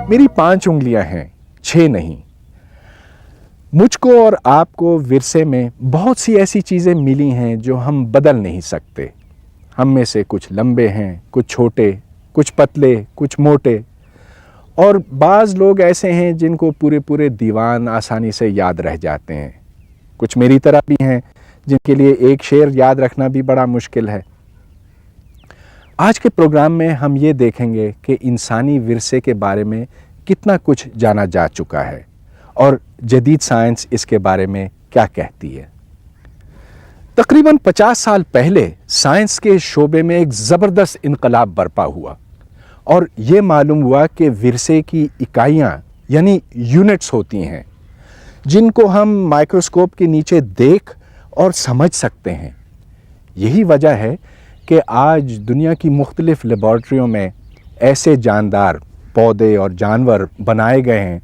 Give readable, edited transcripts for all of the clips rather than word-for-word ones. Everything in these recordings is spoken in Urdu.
میری 5 انگلیاں ہیں، 6 نہیں۔ مجھ کو اور آپ کو ورثے میں بہت سی ایسی چیزیں ملی ہیں جو ہم بدل نہیں سکتے۔ ہم میں سے کچھ لمبے ہیں، کچھ چھوٹے، کچھ پتلے، کچھ موٹے، اور بعض لوگ ایسے ہیں جن کو پورے دیوان آسانی سے یاد رہ جاتے ہیں۔ کچھ میری طرح بھی ہیں جن کے لیے ایک شعر یاد رکھنا بھی بڑا مشکل ہے۔ آج کے پروگرام میں ہم یہ دیکھیں گے کہ انسانی ورثے کے بارے میں کتنا کچھ جانا جا چکا ہے اور جدید سائنس اس کے بارے میں کیا کہتی ہے۔ تقریباً 50 سال پہلے سائنس کے شعبے میں ایک زبردست انقلاب برپا ہوا، اور یہ معلوم ہوا کہ ورثے کی اکائیاں یعنی یونٹس ہوتی ہیں جن کو ہم مائکروسکوپ کے نیچے دیکھ اور سمجھ سکتے ہیں۔ یہی وجہ ہے کہ آج دنیا کی مختلف لیبارٹریوں میں ایسے جاندار پودے اور جانور بنائے گئے ہیں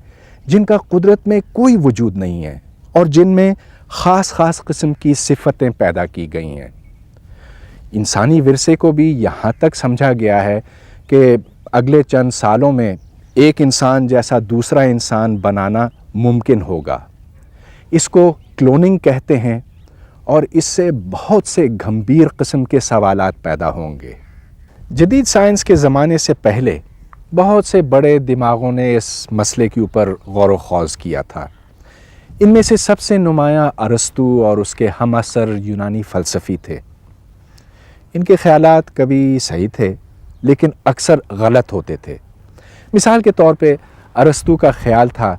جن کا قدرت میں کوئی وجود نہیں ہے اور جن میں خاص قسم کی صفتیں پیدا کی گئی ہیں۔ انسانی ورثے کو بھی یہاں تک سمجھا گیا ہے کہ اگلے چند سالوں میں ایک انسان جیسا دوسرا انسان بنانا ممکن ہوگا۔ اس کو کلوننگ کہتے ہیں، اور اس سے بہت سے گھمبیر قسم کے سوالات پیدا ہوں گے۔ جدید سائنس کے زمانے سے پہلے بہت سے بڑے دماغوں نے اس مسئلے کے اوپر غور و خوض کیا تھا۔ ان میں سے سب سے نمایاں ارسطو اور اس کے ہم عصر یونانی فلسفی تھے۔ ان کے خیالات کبھی صحیح تھے لیکن اکثر غلط ہوتے تھے۔ مثال کے طور پہ ارسطو کا خیال تھا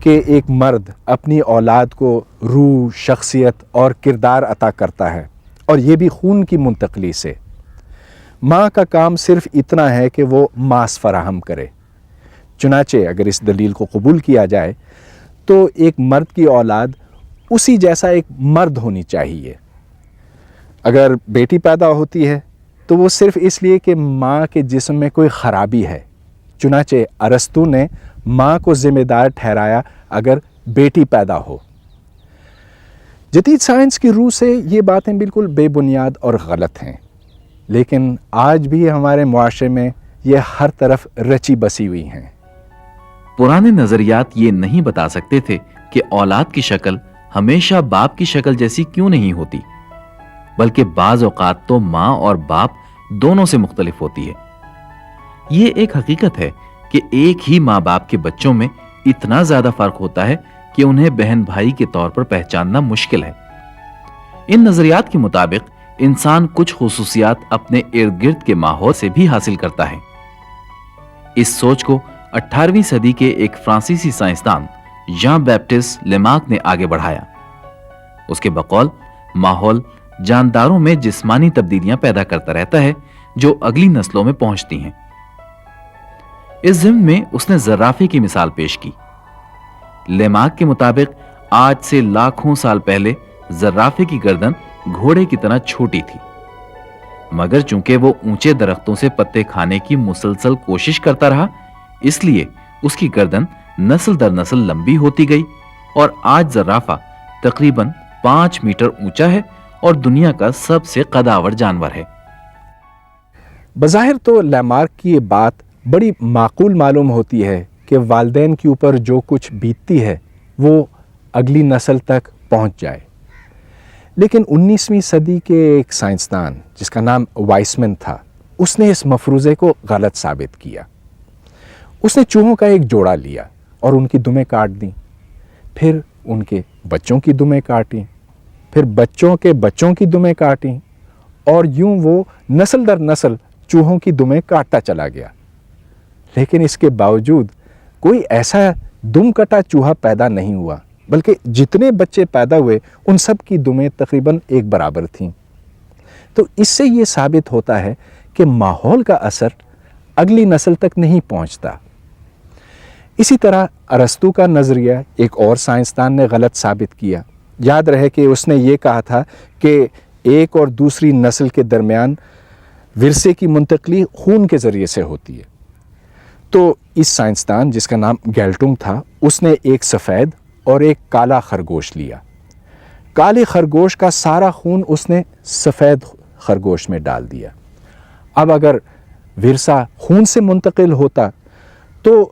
کہ ایک مرد اپنی اولاد کو روح، شخصیت اور کردار عطا کرتا ہے، اور یہ بھی خون کی منتقلی سے۔ ماں کا کام صرف اتنا ہے کہ وہ ماس فراہم کرے۔ چنانچہ اگر اس دلیل کو قبول کیا جائے تو ایک مرد کی اولاد اسی جیسا ایک مرد ہونی چاہیے۔ اگر بیٹی پیدا ہوتی ہے تو وہ صرف اس لیے کہ ماں کے جسم میں کوئی خرابی ہے۔ چنانچہ ارسطو نے ماں کو ذمہ دار ٹھہرایا اگر بیٹی پیدا ہو۔ جدید سائنس کی روح سے یہ باتیں بالکل بے بنیاد اور غلط ہیں، لیکن آج بھی ہمارے معاشرے میں یہ ہر طرف رچی بسی ہوئی ہیں۔ پرانے نظریات یہ نہیں بتا سکتے تھے کہ اولاد کی شکل ہمیشہ باپ کی شکل جیسی کیوں نہیں ہوتی، بلکہ بعض اوقات تو ماں اور باپ دونوں سے مختلف ہوتی ہے۔ یہ ایک حقیقت ہے کہ ایک ہی ماں باپ کے بچوں میں اتنا زیادہ فرق ہوتا ہے کہ انہیں بہن بھائی کے طور پر پہچاننا مشکل ہے۔ ان نظریات کے مطابق انسان کچھ خصوصیات اپنے ارد گرد کے ماحول سے بھی حاصل کرتا ہے۔ اس سوچ کو 18ویں صدی کے ایک فرانسیسی سائنسدان ژان بیپٹسٹ لیمارک نے آگے بڑھایا۔ اس کے بقول ماحول جانداروں میں جسمانی تبدیلیاں پیدا کرتا رہتا ہے جو اگلی نسلوں میں پہنچتی ہیں۔ اس ضمن میں اس نے زرافے کی مثال پیش کی۔ لیمارک کے مطابق آج سے لاکھوں سال پہلے زرافے کی گردن گھوڑے کی طرح چھوٹی تھی، مگر چونکہ وہ اونچے درختوں سے پتے کھانے کی مسلسل کوشش کرتا رہا، اس لیے اس کی گردن نسل در نسل لمبی ہوتی گئی، اور آج زرافہ تقریباً 5 میٹر اونچا ہے اور دنیا کا سب سے قداور جانور ہے۔ بظاہر تو لیمارک کی یہ بات بڑی معقول معلوم ہوتی ہے کہ والدین کے اوپر جو کچھ بیتتی ہے وہ اگلی نسل تک پہنچ جائے، لیکن 19ویں صدی کے ایک سائنسدان جس کا نام وائسمن تھا، اس نے اس مفروضے کو غلط ثابت کیا۔ اس نے چوہوں کا ایک جوڑا لیا اور ان کی دمیں کاٹ دیں، پھر ان کے بچوں کی دمیں کاٹیں، پھر بچوں کے بچوں کی دمیں کاٹیں، اور یوں وہ نسل در نسل چوہوں کی دمیں کاٹتا چلا گیا۔ لیکن اس کے باوجود کوئی ایسا دم کٹا چوہا پیدا نہیں ہوا، بلکہ جتنے بچے پیدا ہوئے ان سب کی دمیں تقریباً ایک برابر تھیں۔ تو اس سے یہ ثابت ہوتا ہے کہ ماحول کا اثر اگلی نسل تک نہیں پہنچتا۔ اسی طرح ارسطو کا نظریہ ایک اور سائنسدان نے غلط ثابت کیا۔ یاد رہے کہ اس نے یہ کہا تھا کہ ایک اور دوسری نسل کے درمیان ورثے کی منتقلی خون کے ذریعے سے ہوتی ہے۔ تو اس سائنسدان جس کا نام گیلٹنگ تھا، اس نے ایک سفید اور ایک کالا خرگوش لیا۔ کالے خرگوش کا سارا خون اس نے سفید خرگوش میں ڈال دیا۔ اب اگر ورثہ خون سے منتقل ہوتا تو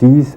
30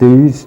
23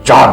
4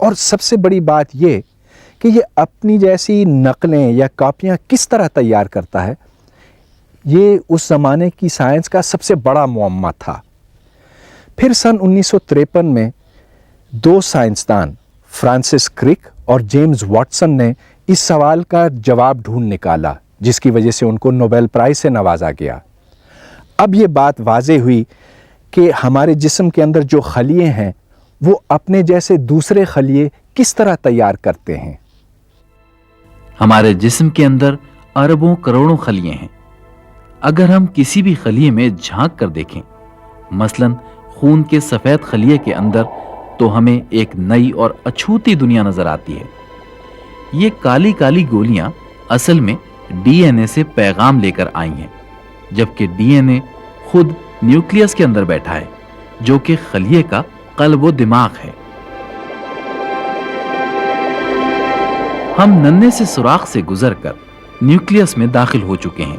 اور سب سے بڑی بات یہ کہ یہ اپنی جیسی نقلیں یا کاپیاں کس طرح تیار کرتا ہے، یہ اس زمانے کی سائنس کا سب سے بڑا معمہ تھا۔ پھر سن 1953 میں 2 سائنسدان فرانسس کرک اور جیمز واٹسن نے اس سوال کا جواب ڈھونڈ نکالا، جس کی وجہ سے ان کو نوبل پرائز سے نوازا گیا۔ اب یہ بات واضح ہوئی کہ ہمارے جسم کے اندر جو خلیے ہیں وہ اپنے جیسے دوسرے خلیے کس طرح تیار کرتے ہیں۔ ہمارے جسم کے اندر اربوں کروڑوں خلیے ہیں۔ اگر ہم کسی بھی خلیے میں جھانک کر دیکھیں، مثلاً خون کے سفید خلیے کے اندر، تو ہمیں ایک نئی اور اچھوتی دنیا نظر آتی ہے۔ یہ کالی کالی گولیاں اصل میں ڈی این اے سے پیغام لے کر آئی ہیں، جبکہ ڈی این اے خود نیوکلیس کے اندر بیٹھا ہے، جو کہ خلیے کا قلب و دماغ ہے۔ ہم ننھے سے سوراخ سے گزر کر نیوکلیس میں داخل ہو چکے ہیں۔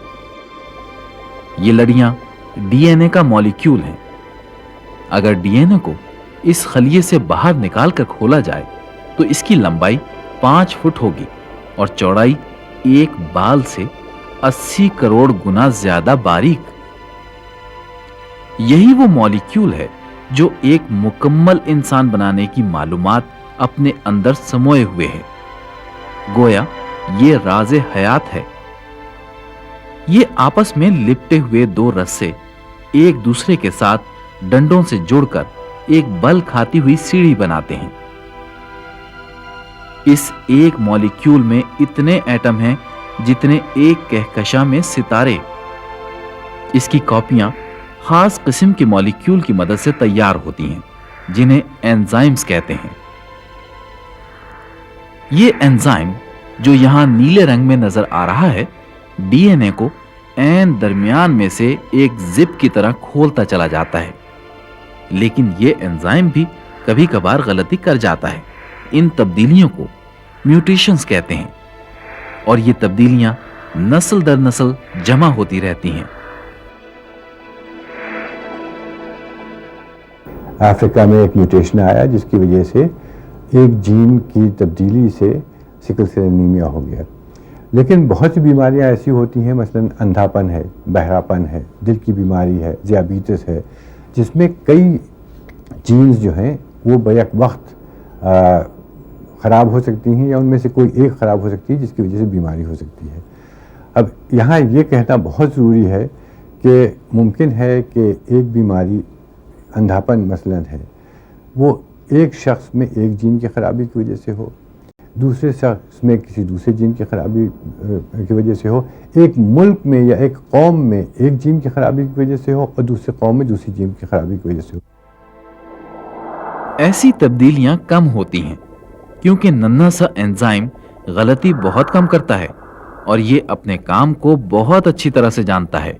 یہ لڑیاں ڈی این اے کا مالیکیول ہیں۔ اگر ڈی این اے کو اس خلیے سے باہر نکال کر کھولا جائے تو اس کی لمبائی 5 فٹ ہوگی اور چوڑائی ایک بال سے 80 کروڑ گنا زیادہ باریک۔ یہی وہ مالیکیول ہے جو ایک مکمل انسان بنانے کی معلومات اپنے اندر سموئے ہوئے ہے۔ گویا یہ راز حیات ہے۔ یہ آپس میں لپٹے ہوئے 2 رسے ایک دوسرے کے ساتھ ڈنڈوں سے جوڑ کر ایک بل کھاتی ہوئی سیڑھی بناتے ہیں۔ اس ایک مالیکیول میں اتنے ایٹم ہیں جتنے ایک کہکشاں میں ستارے۔ اس کی کاپیاں خاص قسم کے مالیکیول کی مدد سے تیار ہوتی ہیں، جنہیں انزائمز کہتے ہیں۔ یہ انزائم جو یہاں نیلے رنگ میں نظر آ رہا ہے، ڈی این اے کو عین درمیان میں سے ایک زپ کی طرح کھولتا چلا جاتا ہے۔ لیکن یہ انزائم بھی کبھی کبھار غلطی کر جاتا ہے۔ ان تبدیلیوں کو میوٹیشنز کہتے ہیں، اور یہ تبدیلیاں نسل در نسل جمع ہوتی رہتی ہیں۔ افریقہ میں ایک میوٹیشن آیا جس کی وجہ سے ایک جین کی تبدیلی سے سکل سیل انیمیا ہو گیا۔ لیکن بہت سی بیماریاں ایسی ہوتی ہیں، مثلاً اندھاپن ہے، بہراپن ہے، دل کی بیماری ہے، ذیابیطس ہے، جس میں کئی جینز جو ہیں وہ بیک وقت خراب ہو سکتی ہیں، یا ان میں سے کوئی ایک خراب ہو سکتی ہے جس کی وجہ سے بیماری ہو سکتی ہے۔ اب یہاں یہ کہنا بہت ضروری ہے کہ ممکن ہے کہ ایک بیماری اندھاپن مثلاً ہے، وہ ایک شخص میں ایک جین کی خرابی کی وجہ سے ہو، دوسرے شخص میں کسی دوسرے جین کی خرابی کی وجہ سے ہو، ایک ملک میں یا ایک قوم میں ایک جین کی خرابی کی وجہ سے ہو، اور دوسرے قوم میں دوسری جین کی خرابی کی وجہ سے ہو۔ ایسی تبدیلیاں کم ہوتی ہیں کیونکہ ننھا سا انزائم غلطی بہت کم کرتا ہے، اور یہ اپنے کام کو بہت اچھی طرح سے جانتا ہے۔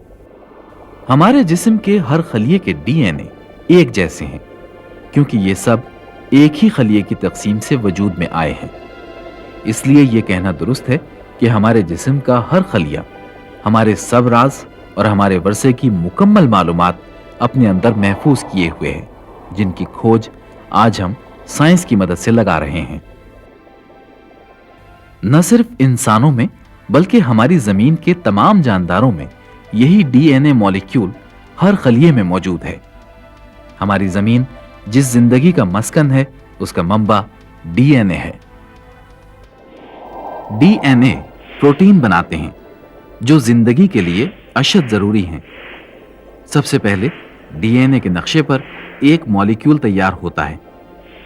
ہمارے جسم کے ہر خلیے کے ڈی این اے ایک جیسے ہیں، کیونکہ یہ سب ایک ہی خلیے کی تقسیم سے وجود میں آئے ہیں۔ اس لیے یہ کہنا درست ہے کہ ہمارے جسم کا ہر خلیہ ہمارے سب راز اور ہمارے ورثے کی مکمل معلومات اپنے اندر محفوظ کیے ہوئے ہیں، جن کی کھوج آج ہم سائنس کی مدد سے لگا رہے ہیں۔ نہ صرف انسانوں میں بلکہ ہماری زمین کے تمام جانداروں میں یہی ڈی این اے مالیکیول ہر خلیے میں موجود ہے۔ ہماری زمین جس زندگی کا مسکن ہے، اس کا منبع ڈی این اے ہے۔ ڈی این اے پروٹین بناتے ہیں جو زندگی کے لیے اشد ضروری ہیں۔ سب سے پہلے ڈی این اے کے نقشے پر ایک مالیکیول تیار ہوتا ہے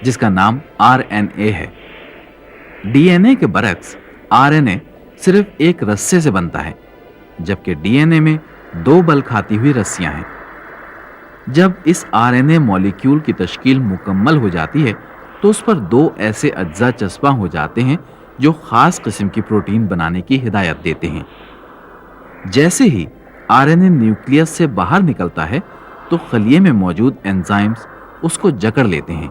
جس کا نام آر این اے ہے۔ ڈی این اے کے برعکس آر این اے صرف ایک رسے سے بنتا ہے، جبکہ ڈی این اے میں 2 بل کھاتی ہوئی رسیاں ہیں۔ جب اس آر این اے مالیکیول کی تشکیل مکمل ہو جاتی ہے تو اس پر 2 ایسے اجزاء چسپاں ہو جاتے ہیں جو خاص قسم کی پروٹین بنانے کی ہدایت دیتے ہیں۔ جیسے ہی آر این اے نیوکلیس سے باہر نکلتا ہے تو خلیے میں موجود انزائمز اس کو جکڑ لیتے ہیں۔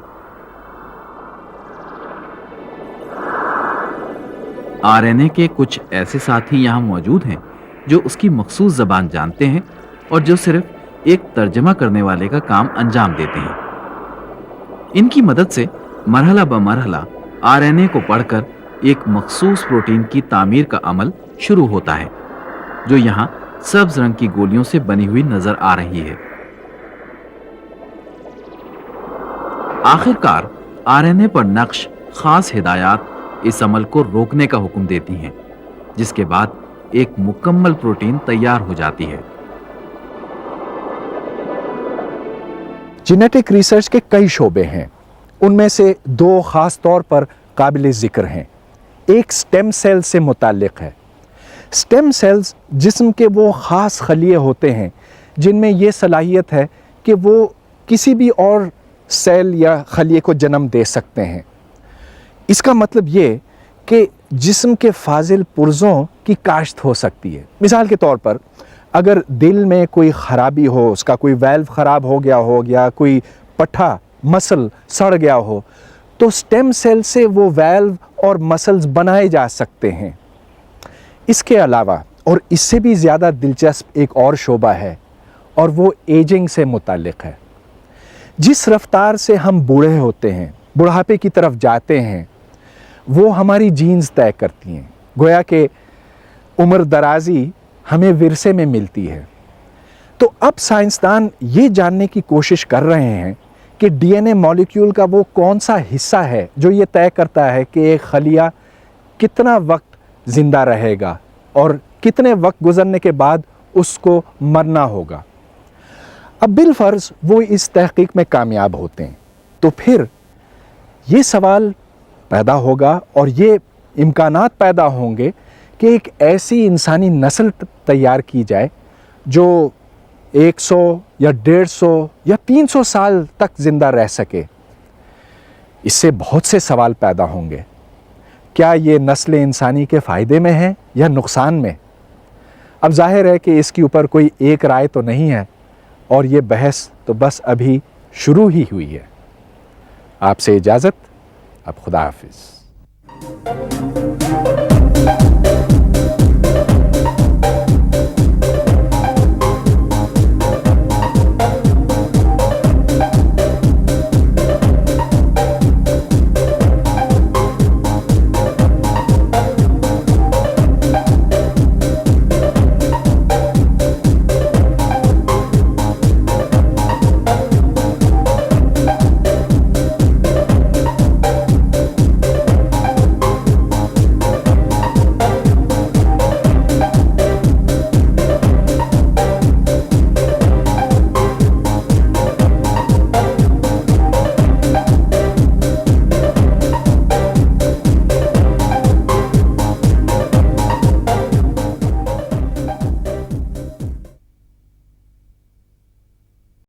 آر این اے کے کچھ ایسے ساتھی یہاں موجود ہیں جو اس کی مخصوص زبان جانتے ہیں اور جو صرف ایک ترجمہ کرنے والے کا کام انجام دیتے ہیں۔ ان کی مدد سے مرحلہ بمرحلہ RNA کو پڑھ کر ایک مخصوص پروٹین کی تعمیر کا عمل شروع ہوتا ہے جو یہاں سبز رنگ کی گولیوں سے بنی ہوئی نظر آ رہی ہے۔ آخر کار RNA پر نقش خاص ہدایات اس عمل کو روکنے کا حکم دیتی ہیں، جس کے بعد ایک مکمل پروٹین تیار ہو جاتی ہے۔ جینیٹک ریسرچ کے کئی شعبے ہیں، ان میں سے دو خاص طور پر قابل ذکر ہیں۔ ایک سٹیم سیل سے متعلق ہے۔ سٹیم سیلز جسم کے وہ خاص خلیے ہوتے ہیں جن میں یہ صلاحیت ہے کہ وہ کسی بھی اور سیل یا خلیے کو جنم دے سکتے ہیں۔ اس کا مطلب یہ کہ جسم کے فاضل پرزوں کی کاشت ہو سکتی ہے۔ مثال کے طور پر اگر دل میں کوئی خرابی ہو، اس کا کوئی ویلو خراب ہو گیا کوئی پٹھا مسل سڑ گیا ہو، تو سٹیم سیل سے وہ ویلو اور مسلز بنائے جا سکتے ہیں۔ اس کے علاوہ اور اس سے بھی زیادہ دلچسپ ایک اور شعبہ ہے اور وہ ایجنگ سے متعلق ہے۔ جس رفتار سے ہم بوڑھے ہوتے ہیں، بڑھاپے کی طرف جاتے ہیں، وہ ہماری جینز طے کرتی ہیں۔ گویا کہ عمر درازی ہمیں ورثے میں ملتی ہے۔ تو اب سائنسدان یہ جاننے کی کوشش کر رہے ہیں کہ DNA مالیکیول کا وہ کون سا حصہ ہے جو یہ طے کرتا ہے کہ ایک خلیہ کتنا وقت زندہ رہے گا اور کتنے وقت گزرنے کے بعد اس کو مرنا ہوگا۔ اب بالفرض وہ اس تحقیق میں کامیاب ہوتے ہیں تو پھر یہ سوال پیدا ہوگا اور یہ امکانات پیدا ہوں گے کہ ایک ایسی انسانی نسل تیار کی جائے جو 100 یا 150 یا 300 سال تک زندہ رہ سکے۔ اس سے بہت سے سوال پیدا ہوں گے۔ کیا یہ نسل انسانی کے فائدے میں ہے یا نقصان میں؟ اب ظاہر ہے کہ اس کے اوپر کوئی ایک رائے تو نہیں ہے اور یہ بحث تو بس ابھی شروع ہی ہوئی ہے۔ آپ سے اجازت، اب خدا حافظ۔